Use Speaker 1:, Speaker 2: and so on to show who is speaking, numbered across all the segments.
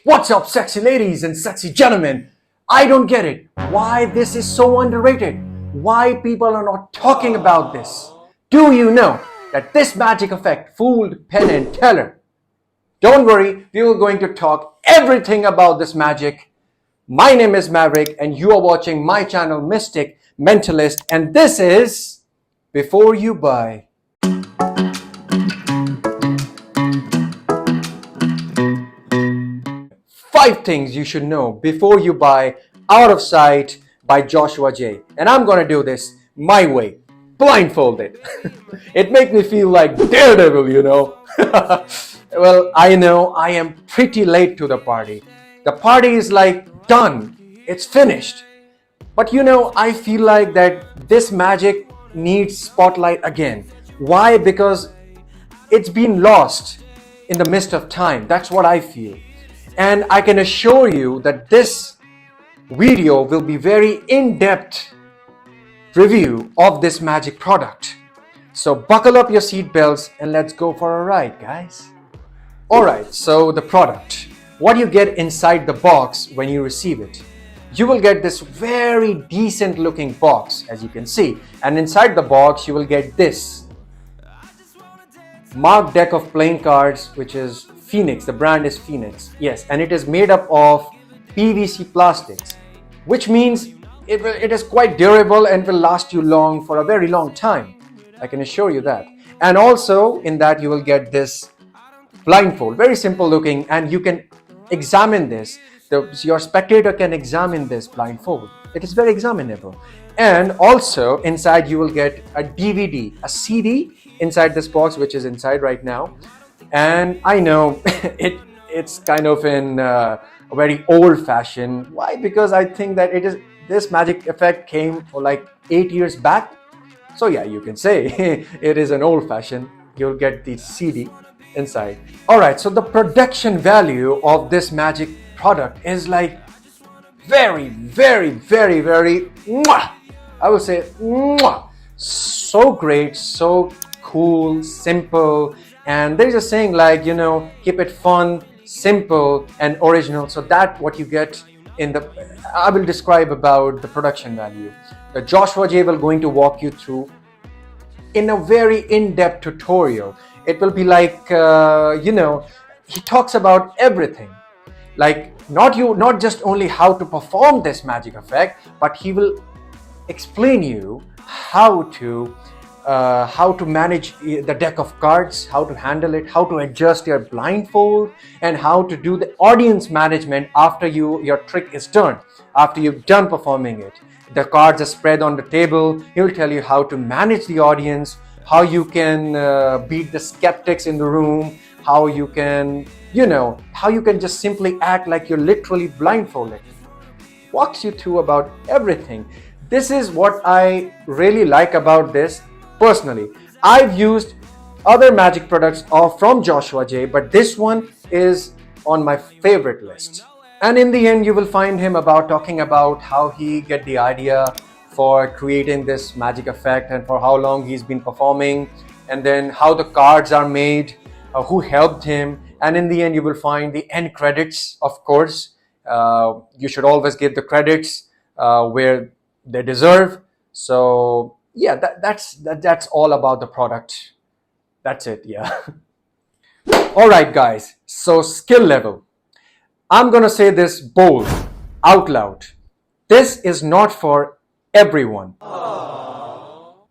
Speaker 1: What's up, sexy ladies and sexy gentlemen? I don't get it. Why this is so underrated? Why people are not talking about this? Do you know that this magic effect fooled Penn and Teller? Don't worry, we are going to talk everything about this magic. My name is Maverick and you are watching my channel Mystic Mentalist, and this is Before You Buy. 5 things you should know before you buy Out of Sight by Joshua J. And I'm gonna do this my way, blindfolded. It makes me feel like Daredevil, you know. Well, I know I am pretty late to the party. The party is like done, it's finished. But you know, I feel like that this magic needs spotlight again. Why? Because it's been lost in the midst of time. That's what I feel. And I can assure you that this video will be very in-depth review of this magic product. So buckle up your seatbelts and let's go for a ride, guys. Alright, so the product. What you get inside the box when you receive it. You will get this very decent looking box, as you can see. And inside the box you will get this marked deck of playing cards, which is Phoenix. The brand is Phoenix. Yes, and it is made up of PVC plastics, which means it is quite durable and will last you long for a very long time. I can assure you that. And also in that you will get this blindfold, very simple looking, and you can examine this. Your spectator can examine this blindfold. It is very examinable. And also inside you will get a DVD, a CD inside this box, which is inside right now. And I know it's kind of in a very old fashioned. Why? Because I think that this magic effect came for like 8 years back. So yeah, you can say it is an old fashioned. You'll get the CD inside. Alright, so the production value of this magic product is like very, very, very, very, I would say, so great, so cool, simple. And there's a saying like, you know, keep it fun, simple, and original. So that's what you get in the, I will describe about the production value. The Joshua J will going to walk you through in a very in-depth tutorial. It will be like, you know, he talks about everything. Like not just only how to perform this magic effect, but he will explain you how to manage the deck of cards, how to handle it, how to adjust your blindfold, and how to do the audience management after your trick is done, after you've done performing it. The cards are spread on the table. He will tell you how to manage the audience, how you can beat the skeptics in the room, how you can, you know, how you can just simply act like you're literally blindfolded. Walks you through about everything. This is what I really like about this. Personally, I've used other magic products from Joshua J, but this one is on my favorite list. And in the end, you will find him talking about how he get the idea for creating this magic effect and for how long he's been performing, and then how the cards are made, who helped him. And in the end, you will find the end credits, of course. You should always give the credits where they deserve. So yeah, that's all about the product. That's it, yeah. Alright guys, so skill level. I'm gonna say this bold, out loud. This is not for everyone.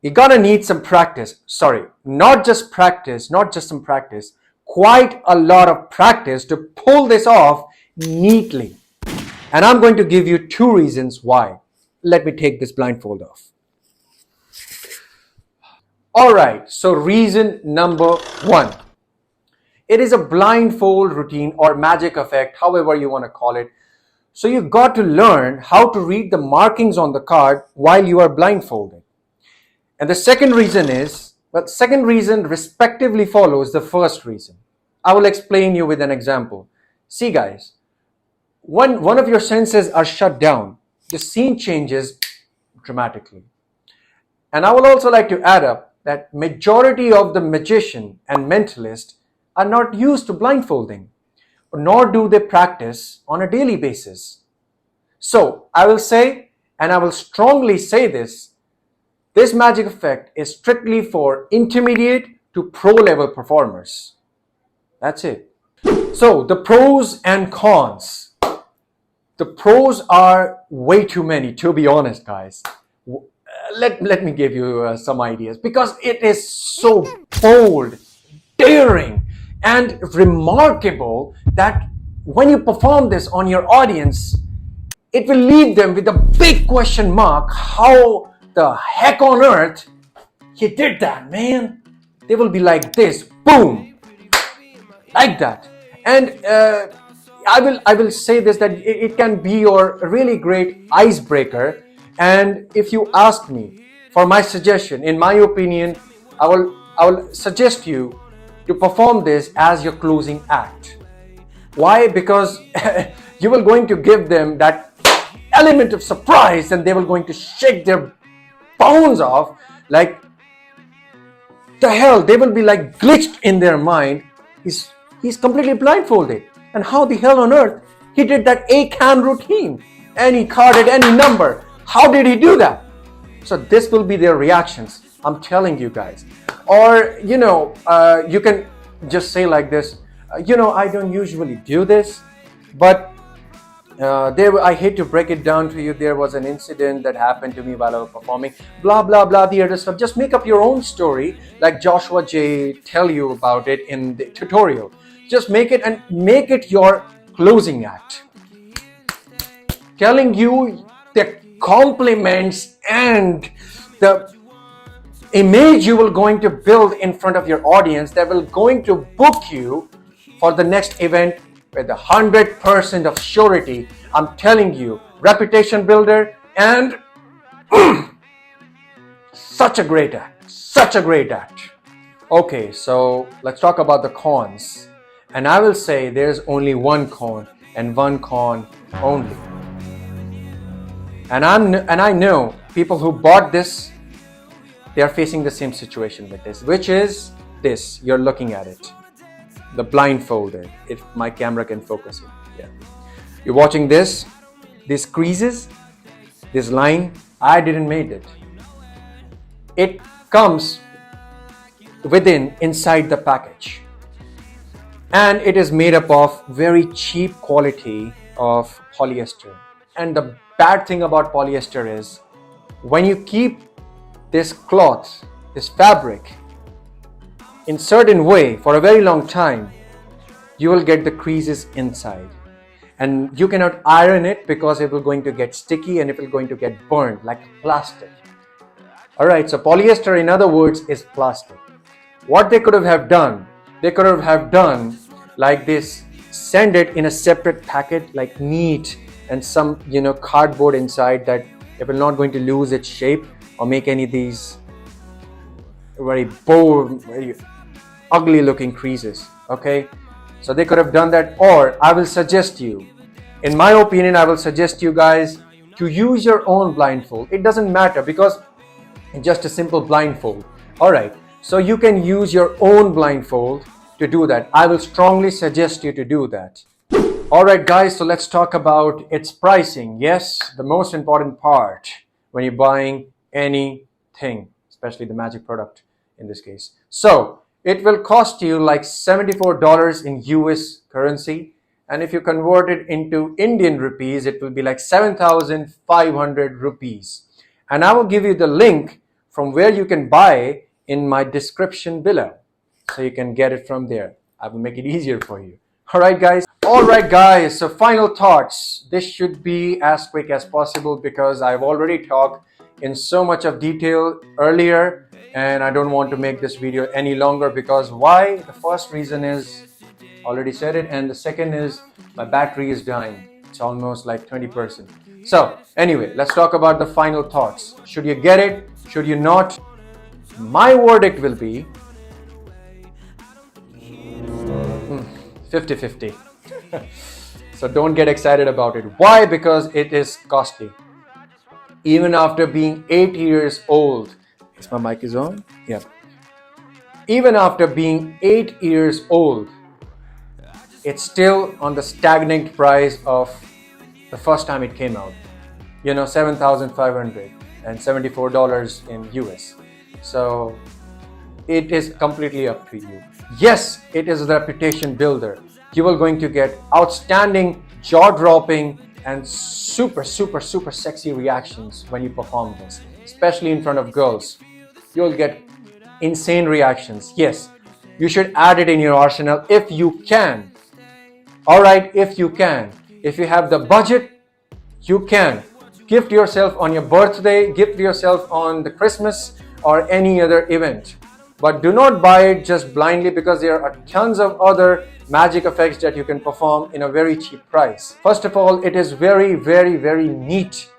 Speaker 1: You're gonna need some practice. Sorry, not just some practice, quite a lot of practice to pull this off neatly. And I'm going to give you 2 reasons why. Let me take this blindfold off. Alright, so reason number 1. It is a blindfold routine or magic effect, however you want to call it. So you got to learn how to read the markings on the card while you are blindfolded. And the second reason is, second reason respectively follows the first reason. I will explain you with an example. See guys, when one of your senses are shut down, the scene changes dramatically. And I will also like to add up that majority of the magician and mentalist are not used to blindfolding. nor do they practice on a daily basis. So I will say, and I will strongly say this magic effect is strictly for intermediate to pro level performers. That's it. So the pros and cons. The pros are way too many, to be honest, guys. Let me give you some ideas, because it is so bold, daring, and remarkable that when you perform this on your audience, it will leave them with a big question mark. How the heck on earth he did that, man? They will be like this, boom, like that. And I will say this, that it can be your really great icebreaker. And if you ask me for my suggestion, in my opinion, I will suggest you to perform this as your closing act. Why? Because you will going to give them that element of surprise, and they will going to shake their bones off, like the hell. They will be like glitched in their mind. He's completely blindfolded, and how the hell on earth he did that 8-can routine, any carded, any number? How did he do that? So this will be their reactions, I'm telling you guys. Or you can just say like this, I don't usually do this, but I hate to break it down to you, there was an incident that happened to me while I was performing, blah blah blah, the other stuff. Just make up your own story, like Joshua J tell you about it in the tutorial. Just make it, and make it your closing act, telling you the compliments and the image you will going to build in front of your audience that will going to book you for the next event with 100% of surety. I'm telling you, reputation builder, and such a great act. Okay, so let's talk about the cons. And I will say there's only one con, and one con only. And I know people who bought this, they are facing the same situation with this, which is this. You're looking at it, the blindfolded. If my camera can focus it, yeah. You're watching this, these creases, this line. I didn't make it. It comes inside the package, and it is made up of very cheap quality of polyester. And the bad thing about polyester is, when you keep this cloth, this fabric, in certain way for a very long time, you will get the creases inside, and you cannot iron it because it will going to get sticky and it will going to get burned like plastic. All right, so polyester, in other words, is plastic. What they could have done like this: send it in a separate packet, like neat, and some cardboard inside, that it will not going to lose its shape or make any of these very ugly looking creases. Okay, so they could have done that. Or I will suggest you, in my opinion, I will suggest you guys to use your own blindfold. It doesn't matter, because it's just a simple blindfold. All right, so you can use your own blindfold to do that. I will strongly suggest you to do that. All right, guys, so let's talk about its pricing. Yes, the most important part when you're buying anything, especially the magic product in this case. So it will cost you like $74 in US currency, and if you convert it into Indian rupees, it will be like 7,500 rupees. And I will give you the link from where you can buy in my description below, so you can get it from there. I will make it easier for you. All right, guys, so final thoughts. This should be as quick as possible, because I've already talked in so much of detail earlier, and I don't want to make this video any longer. Because why? The first reason is, already said it, and the second is my battery is dying. It's almost like 20%. So anyway, let's talk about the final thoughts. Should you get it? Should you not? My verdict will be 50-50. So don't get excited about it. Why? Because it is costly. Even after being 8 years old. Is my mic is on? Yeah. Even after being 8 years old, it's still on the stagnant price of the first time it came out. You know, $7,574 in US. So it is completely up to you. Yes, it is a reputation builder. You are going to get outstanding, jaw-dropping, and super sexy reactions when you perform this, especially in front of girls. You'll get insane reactions. Yes, you should add it in your arsenal if you can. All right, if you can. If you have the budget, you can. Gift yourself on your birthday, gift yourself on the Christmas or any other event. But do not buy it just blindly, because there are tons of other magic effects that you can perform in a very cheap price. First of all, it is very neat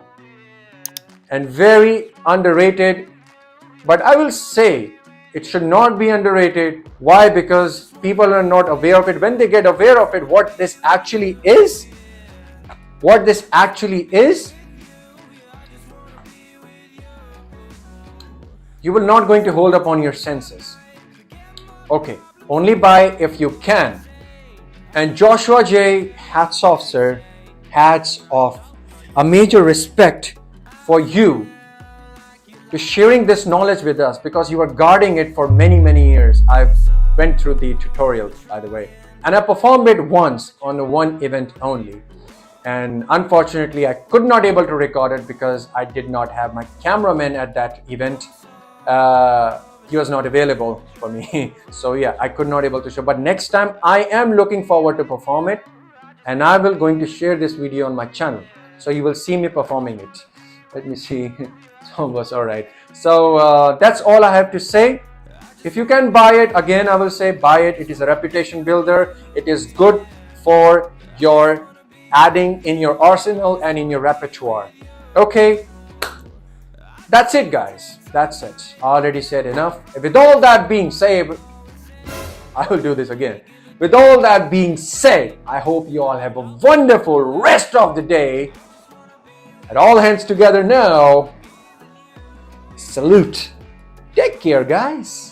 Speaker 1: and very underrated. But I will say it should not be underrated. Why? Because people are not aware of it. When they get aware of it, what this actually is, you will not going to hold up on your senses. Okay, only buy if you can. And Joshua J, hats off, sir. Hats off. A major respect for you to sharing this knowledge with us, because you are guarding it for many years. I've went through the tutorial, by the way, and I performed it once on one event only. And unfortunately, I could not able to record it because I did not have my cameraman at that event. He was not available for me. So yeah, I could not able to show. But next time I am looking forward to perform it, and I will going to share this video on my channel. So you will see me performing it. Let me see. It's almost all right. So that's all I have to say. If you can buy it, again, I will say buy it. It is a reputation builder. It is good for your adding in your arsenal and in your repertoire. Okay. That's it, guys. That's it. I already said enough. With all that being said, I will do this again. With all that being said, I hope you all have a wonderful rest of the day. And all hands together now. Salute. Take care, guys.